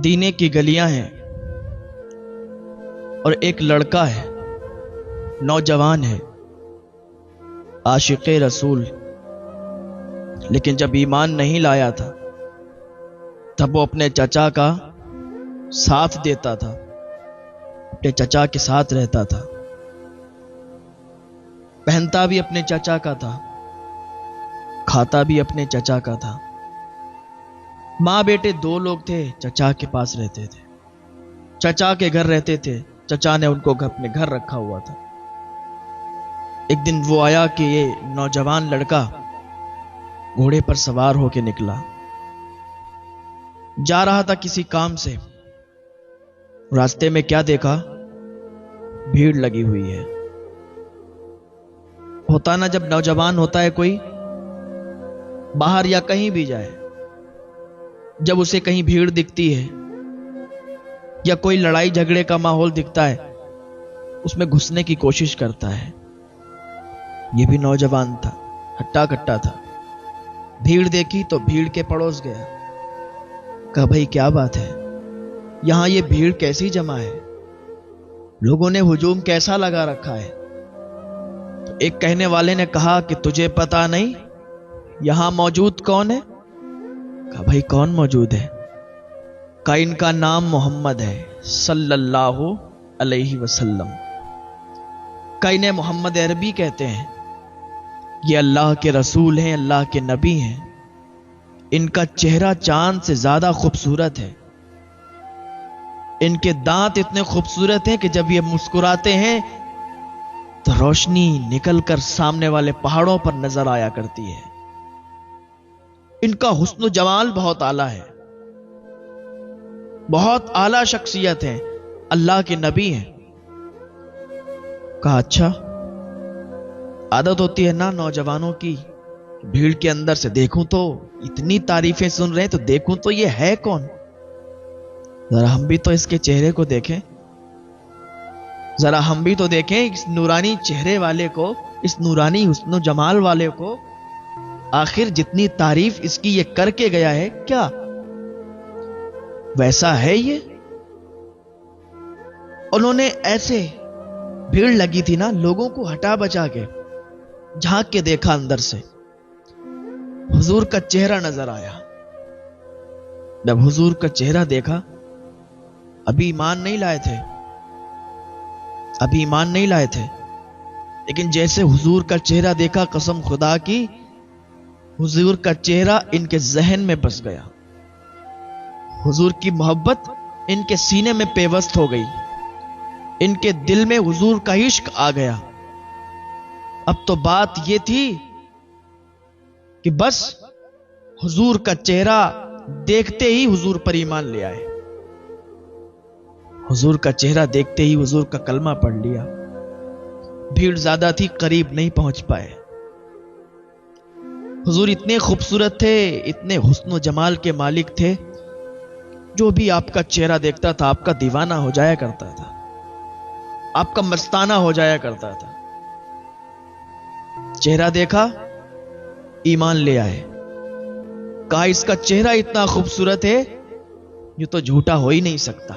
مدینے کی گلیاں ہیں اور ایک لڑکا ہے، نوجوان ہے، عاشق رسول، لیکن جب ایمان نہیں لایا تھا تب وہ اپنے چچا کا ساتھ دیتا تھا، اپنے چچا کے ساتھ رہتا تھا، پہنتا بھی اپنے چچا کا تھا، کھاتا بھی اپنے چچا کا تھا۔ ماں بیٹے دو لوگ تھے، چچا کے پاس رہتے تھے، چچا کے گھر رہتے تھے، چچا نے ان کو اپنے گھر رکھا ہوا تھا۔ ایک دن وہ آیا کہ یہ نوجوان لڑکا گھوڑے پر سوار ہو کے نکلا، جا رہا تھا کسی کام سے۔ راستے میں کیا دیکھا؟ بھیڑ لگی ہوئی ہے۔ ہوتا نا جب نوجوان ہوتا ہے کوئی، باہر یا کہیں بھی جائے، جب اسے کہیں بھیڑ دکھتی ہے یا کوئی لڑائی جھگڑے کا ماحول دکھتا ہے، اس میں گھسنے کی کوشش کرتا ہے۔ یہ بھی نوجوان تھا، ہٹا کٹا تھا، بھیڑ دیکھی تو بھیڑ کے پڑوس گیا، کہا بھائی کیا بات ہے، یہاں یہ بھیڑ کیسی جمع ہے، لوگوں نے ہجوم کیسا لگا رکھا ہے؟ تو ایک کہنے والے نے کہا کہ تجھے پتا نہیں یہاں موجود کون ہے؟ کہا بھائی کون موجود ہے؟ کہا ان کا نام محمد ہے صلی اللہ علیہ وسلم۔ کہا انہیں محمد عربی کہتے ہیں، یہ اللہ کے رسول ہیں، اللہ کے نبی ہیں، ان کا چہرہ چاند سے زیادہ خوبصورت ہے، ان کے دانت اتنے خوبصورت ہیں کہ جب یہ مسکراتے ہیں تو روشنی نکل کر سامنے والے پہاڑوں پر نظر آیا کرتی ہے، ان کا حسن و جمال بہت اعلیٰ ہے، بہت اعلیٰ شخصیت ہے، اللہ کے نبی ہیں۔ کہا اچھا، عادت ہوتی ہے نا نوجوانوں کی، بھیڑ کے اندر سے دیکھوں تو اتنی تعریفیں سن رہے ہیں تو دیکھوں تو یہ ہے کون، ذرا ہم بھی تو اس کے چہرے کو دیکھیں، ذرا ہم بھی تو دیکھیں اس نورانی چہرے والے کو، اس نورانی حسن و جمال والے کو، آخر جتنی تعریف اس کی یہ کر کے گیا ہے کیا ویسا ہے یہ؟ انہوں نے ایسے، بھیڑ لگی تھی نا، لوگوں کو ہٹا بچا کے جھانک کے دیکھا، اندر سے حضور کا چہرہ نظر آیا۔ جب حضور کا چہرہ دیکھا، ابھی ایمان نہیں لائے تھے، ابھی ایمان نہیں لائے تھے، لیکن جیسے حضور کا چہرہ دیکھا، قسم خدا کی، حضور کا چہرہ ان کے ذہن میں بس گیا، حضور کی محبت ان کے سینے میں پیوست ہو گئی، ان کے دل میں حضور کا عشق آ گیا۔ اب تو بات یہ تھی کہ بس حضور کا چہرہ دیکھتے ہی حضور پر ایمان لے آئے، حضور کا چہرہ دیکھتے ہی حضور کا کلمہ پڑھ لیا۔ بھیڑ زیادہ تھی، قریب نہیں پہنچ پائے۔ حضور اتنے خوبصورت تھے، اتنے حسن و جمال کے مالک تھے، جو بھی آپ کا چہرہ دیکھتا تھا آپ کا دیوانہ ہو جایا کرتا تھا، آپ کا مستانہ ہو جایا کرتا تھا۔ چہرہ دیکھا، ایمان لے آئے، کہا اس کا چہرہ اتنا خوبصورت ہے، یہ تو جھوٹا ہو ہی نہیں سکتا،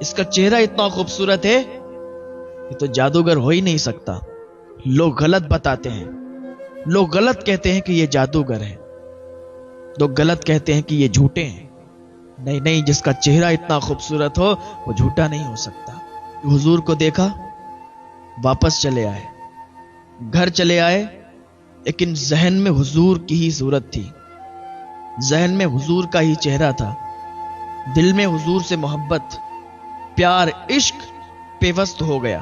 اس کا چہرہ اتنا خوبصورت ہے، یہ تو جادوگر ہو ہی نہیں سکتا، لوگ غلط بتاتے ہیں، لوگ غلط کہتے ہیں کہ یہ جادوگر ہے، لوگ غلط کہتے ہیں کہ یہ جھوٹے ہیں، نہیں نہیں، جس کا چہرہ اتنا خوبصورت ہو وہ جھوٹا نہیں ہو سکتا۔ حضور کو دیکھا، واپس چلے آئے، گھر چلے آئے، لیکن ذہن میں حضور کی ہی صورت تھی، ذہن میں حضور کا ہی چہرہ تھا، دل میں حضور سے محبت، پیار، عشق پیوست ہو گیا۔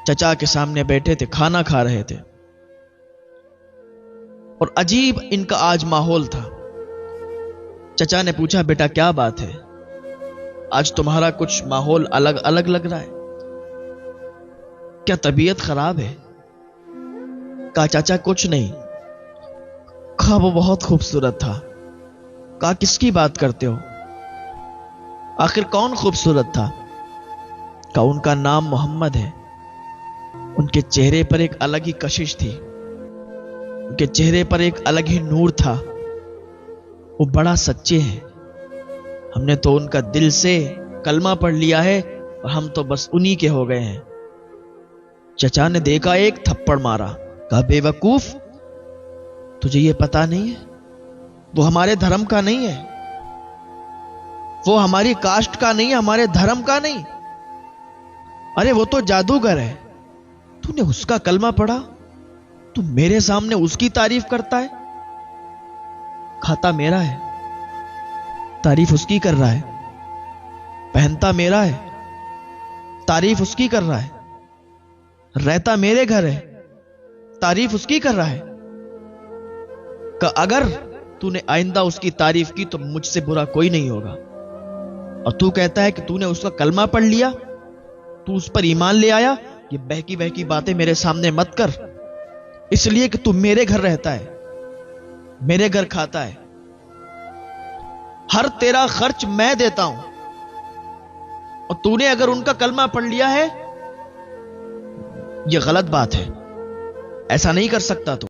چچا کے سامنے بیٹھے تھے، کھانا کھا رہے تھے، اور عجیب ان کا آج ماحول تھا۔ چچا نے پوچھا بیٹا کیا بات ہے، آج تمہارا کچھ ماحول الگ الگ لگ رہا ہے، کیا طبیعت خراب ہے؟ کہا چاچا کچھ نہیں۔ کہا وہ بہت خوبصورت تھا۔ کہا کس کی بات کرتے ہو؟ آخر کون خوبصورت تھا؟ کہا ان کا نام محمد ہے، ان کے چہرے پر ایک الگ ہی کشش تھی، ان کے چہرے پر ایک الگ ہی نور تھا، وہ بڑا سچے ہیں، ہم نے تو ان کا دل سے کلمہ پڑھ لیا ہے اور ہم تو بس انہی کے ہو گئے ہیں۔ چچا نے دیکھا، ایک تھپڑ مارا، کہا بے وقوف، تجھے یہ پتا نہیں ہے وہ ہمارے دھرم کا نہیں ہے، وہ ہماری کاسٹ کا نہیں ہے، ہمارے دھرم کا نہیں، ارے وہ تو جادوگر ہے، تو نے اس کا کلمہ پڑھا، تو میرے سامنے اس کی تعریف کرتا ہے؟ کھاتا میرا ہے، تعریف اس کی کر رہا ہے، پہنتا میرا ہے، تعریف اس کی کر رہا ہے، رہتا میرے گھر ہے، تعریف اس کی کر رہا ہے، کہ اگر تو نے آئندہ اس کی تعریف کی تو مجھ سے برا کوئی نہیں ہوگا، اور تو کہتا ہے کہ تو نے اس کا کلمہ پڑھ لیا، تو اس پر ایمان لے آیا، یہ بہکی بہکی باتیں میرے سامنے مت کر، اس لیے کہ تو میرے گھر رہتا ہے، میرے گھر کھاتا ہے، ہر تیرا خرچ میں دیتا ہوں، اور تو نے اگر ان کا کلمہ پڑھ لیا ہے، یہ غلط بات ہے، ایسا نہیں کر سکتا تو۔